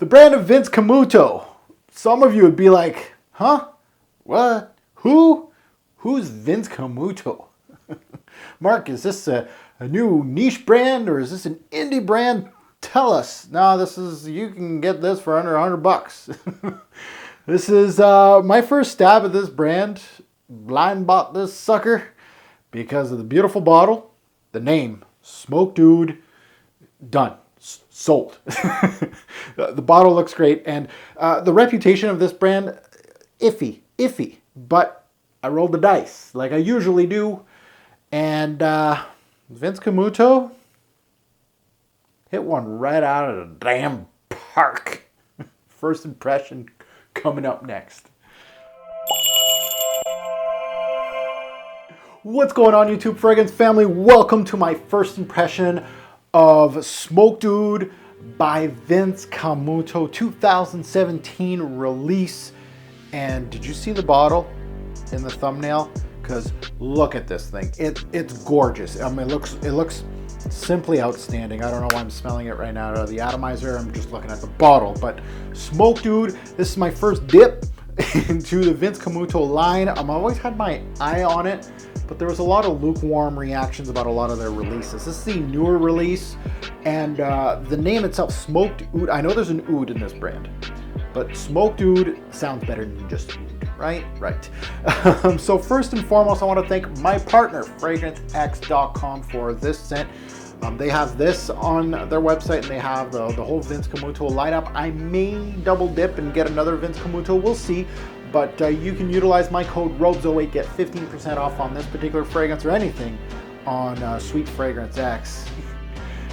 The brand of Vince Camuto. Some of you would be like, huh? What? Who? Who's Vince Camuto? Mark, is this a new niche brand or is this an indie brand? Tell us. No, you can get this for under $100. This is my first stab at this brand. Blind bought this sucker because of the beautiful bottle, the name, Smoke Dude, done. Sold. The bottle looks great, and the reputation of this brand, iffy, but I rolled the dice like I usually do, and Vince Camuto hit one right out of the damn park. First impression coming up next. What's going on, YouTube Fragrance family? Welcome to my first impression of Smoke Dude by Vince Camuto, 2017 release. And did you see the bottle in the thumbnail? Because look at this thing. It's gorgeous. I mean, it looks simply outstanding. I don't know why I'm smelling it right now out of the atomizer. I'm just looking at the bottle. But Smoke Dude, this is my first dip into the Vince Camuto line. I've always had my eye on it, but there was a lot of lukewarm reactions about a lot of their releases. This is the newer release, and the name itself, Smoked Oud. I know there's an oud in this brand, but Smoked Oud sounds better than just oud, right? Right. So first and foremost, I want to thank my partner, FragranceX.com, for this scent. They have this on their website, and they have the whole Vince Camuto lineup. I may double dip and get another Vince Camuto. We'll see. But you can utilize my code ROBES08, get 15% off on this particular fragrance or anything on Sweet Fragrance X.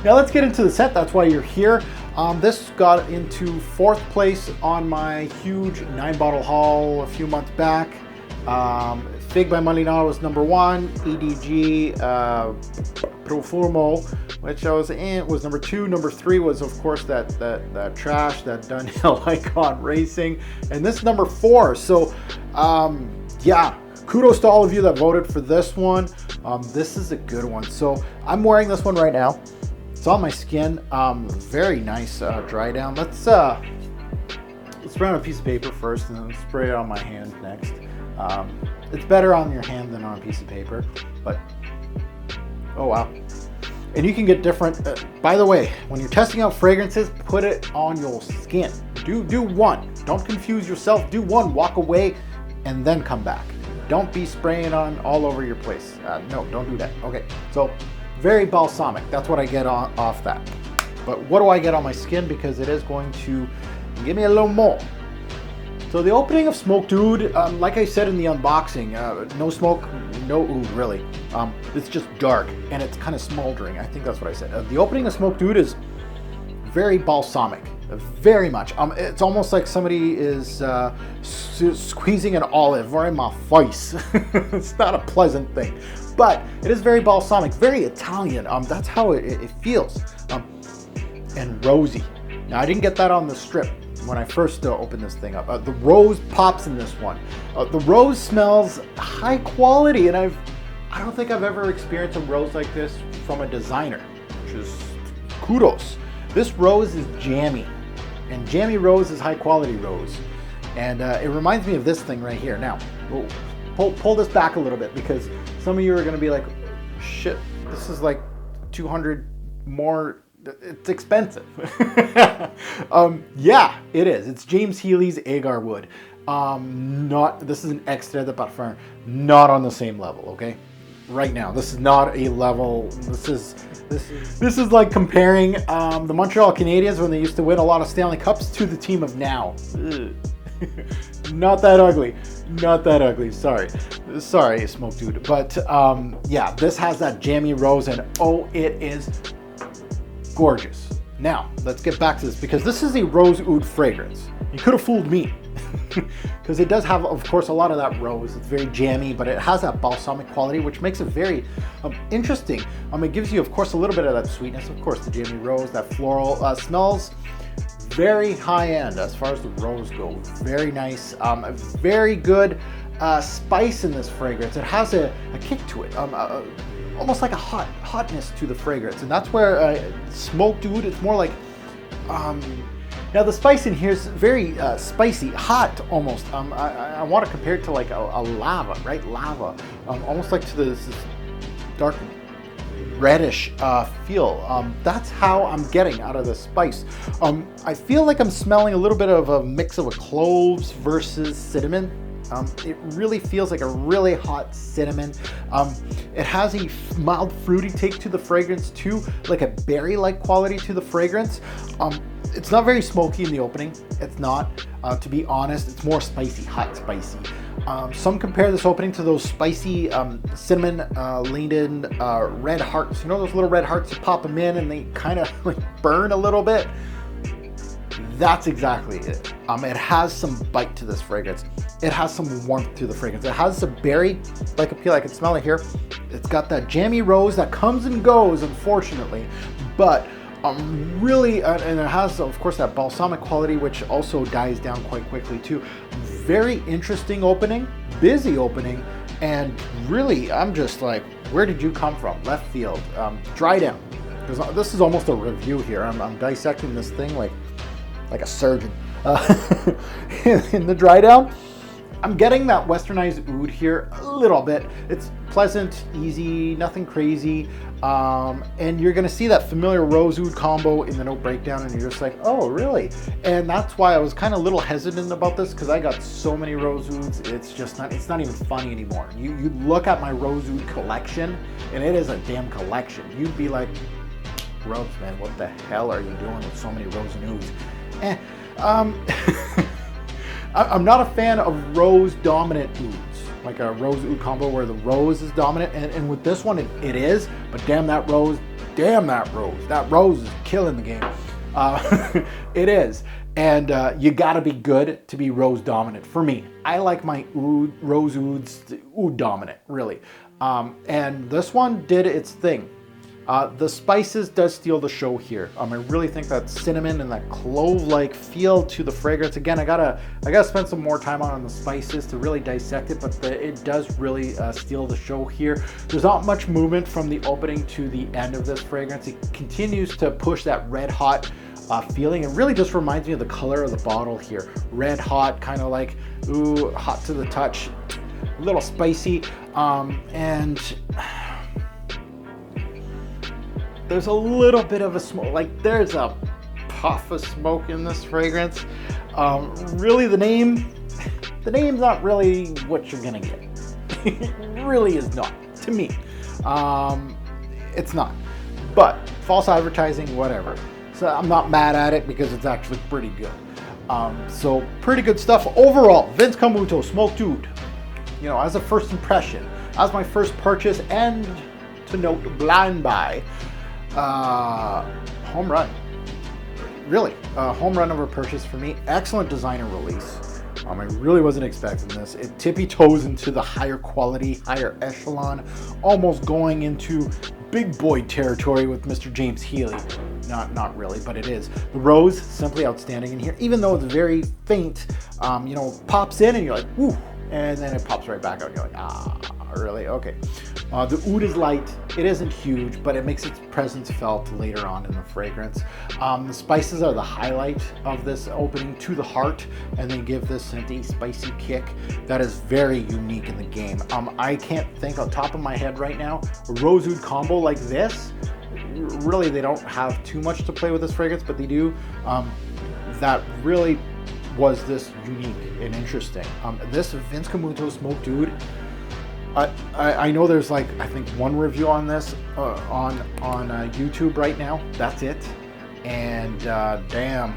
Now let's get into the scent. That's why you're here. This got into 4th place on my huge 9-bottle haul a few months back. Fig by Molinaro was number 1. EDG Profumo, which I was number 2. Number 3 was, of course, that trash, that Dunhill Icon Racing, and this is number 4. So yeah, kudos to all of you that voted for this one. This is a good one. So I'm wearing this one right now. It's on my skin. Very nice dry down. Let's spray on a piece of paper first, and then spray it on my hand next. It's better on your hand than on a piece of paper, but oh wow. And you can get different, by the way, when you're testing out fragrances, put it on your skin. Do one. Don't confuse yourself. Do one, walk away, and then come back. Don't be spraying on all over your place. No, don't do that. Okay, so very balsamic. That's what I get off that. But what do I get on my skin? Because it is going to give me a little more. So the opening of Smoke Dude, like I said in the unboxing, no smoke, no oud really. It's just dark and it's kind of smoldering. I think that's what I said. The opening of Smoke Dude is very balsamic, very much. It's almost like somebody is squeezing an olive right in my face. It's not a pleasant thing, but it is very balsamic, very Italian. That's how it feels, and rosy. Now I didn't get that on the strip when I first opened this thing up. The rose pops in this one. The rose smells high quality, and I don't think I've ever experienced a rose like this from a designer, which is kudos. This rose is jammy, and jammy rose is high quality rose. And it reminds me of this thing right here. Now, we'll pull this back a little bit, because some of you are gonna be like, shit, this is like 200 more. It's expensive. Yeah, it is. It's James Healy's Agar Wood. This is an Extrait de Parfum, not on the same level, okay? Right now, this is not a level. This is like comparing the Montreal Canadiens when they used to win a lot of Stanley Cups to the team of now. Not that ugly. Not that ugly. Sorry, Smoke Dude. But yeah, this has that jammy rose, and oh, it is gorgeous. Now, let's get back to this, because this is a rose oud fragrance. You could have fooled me, because it does have, of course, a lot of that rose. It's very jammy, but it has that balsamic quality, which makes it very interesting. It gives you, of course, a little bit of that sweetness. Of course, the jammy rose, that floral smells very high end as far as the rose goes. Very nice. A very good spice in this fragrance. It has a kick to it. Almost like a hotness to the fragrance, and that's where Smoke Dude, it's more like Now the spice in here is very spicy, hot almost. I want to compare it to like a lava, right? Lava, almost like to this dark reddish feel. That's how I'm getting out of the spice. I feel like I'm smelling a little bit of a mix of a cloves versus cinnamon. It really feels like a really hot cinnamon. It has a mild fruity take to the fragrance too, like a berry-like quality to the fragrance. It's not very smoky in the opening. It's not, to be honest. It's more spicy, hot spicy. Some compare this opening to those spicy cinnamon laden red hearts. You know those little red hearts, you pop them in and they kind of like burn a little bit? That's exactly it. It has some bite to this fragrance. It has some warmth to the fragrance. It has a berry-like appeal. I can smell it here. It's got that jammy rose that comes and goes, unfortunately, but really, and it has, of course, that balsamic quality, which also dies down quite quickly too. Very interesting opening, busy opening, and really, I'm just like, where did you come from? Left field. Dry down. This is almost a review here. I'm dissecting this thing like a surgeon. In the dry down, I'm getting that westernized oud here a little bit. It's pleasant, easy, nothing crazy. And you're gonna see that familiar rose oud combo in the note breakdown, and you're just like, oh, really? And that's why I was kind of a little hesitant about this, because I got so many rose ouds, it's not even funny anymore. You look at my rose oud collection, and it is a damn collection. You'd be like, Rose, man, what the hell are you doing with so many rose and ouds? I'm not a fan of rose dominant ouds, like a rose oud combo where the rose is dominant, and with this one it is, but damn that rose is killing the game. It is, and you gotta be good to be rose dominant. For me, I like my rose ouds oud dominant, really, and this one did its thing. The spices does steal the show here. I really think that cinnamon and that clove-like feel to the fragrance. Again, I gotta spend some more time on the spices to really dissect it, but it does really steal the show here. There's not much movement from the opening to the end of this fragrance. It continues to push that red hot feeling. It really just reminds me of the color of the bottle here. Red hot, kind of like, ooh, hot to the touch, a little spicy, and there's a little bit of a smoke, like there's a puff of smoke in this fragrance. Really the name's not really what you're gonna get. It really is not, to me. It's not, but false advertising, whatever. So I'm not mad at it because it's actually pretty good. So pretty good stuff. Overall, Vince Camuto Smoked Oud, as a first impression, as my first purchase, and to note, blind buy, home run. Really, home run of a purchase for me. Excellent designer release. I really wasn't expecting this. It tippy toes into the higher quality, higher echelon, almost going into big boy territory with Mr. James Healy. Not really, but it is. The rose, simply outstanding in here, even though it's very faint. Pops in and you're like, ooh, and then it pops right back out. You're like, really? Okay. The oud is light. It isn't huge, but it makes its presence felt later on in the fragrance. The spices are the highlight of this opening to the heart, and they give this scent a spicy kick that is very unique in the game. I can't think on top of my head right now, a rose oud combo like this, really they don't have too much to play with this fragrance, but they do. That really was this unique and interesting. This Vince Camuto Smoked Oud, I know there's I think one review on this on YouTube right now. That's it, and damn,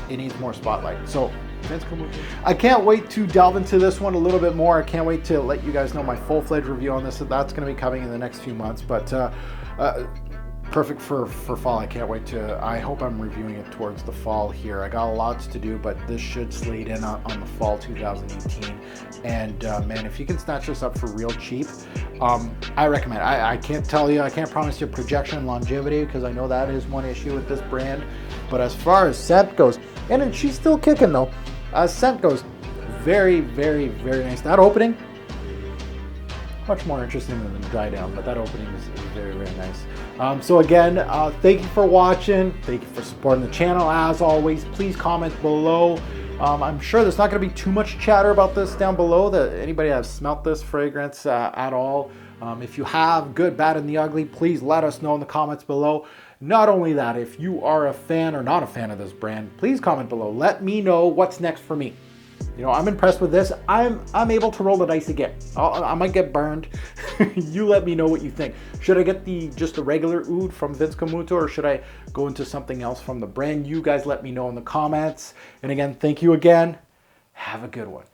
it needs more spotlight. So Vince Camuto, I can't wait to delve into this one a little bit more. I can't wait to let you guys know my full-fledged review on this. That's going to be coming in the next few months, but perfect for fall. I can't wait to, I hope I'm reviewing it towards the fall here. I got lots to do, but this should slate in on the fall 2018. And man, if you can snatch this up for real cheap, I recommend. I can't tell you, I can't promise you projection and longevity, because I know that is one issue with this brand. But as far as scent goes, and she's still kicking though, as scent goes, very, very, very nice. That opening, much more interesting than the dry down, but that opening is very, very nice. So again, thank you for watching. Thank you for supporting the channel. As always, please comment below. I'm sure there's not going to be too much chatter about this down below, that anybody has smelt this fragrance at all. If you have, good, bad, and the ugly, please let us know in the comments below. Not only that, if you are a fan or not a fan of this brand, please comment below. Let me know what's next for me. You know, I'm impressed with this. I'm able to roll the dice again. I might get burned. You let me know what you think. Should I get just the regular oud from Vince Camuto, or should I go into something else from the brand? You guys let me know in the comments. And again, thank you again. Have a good one.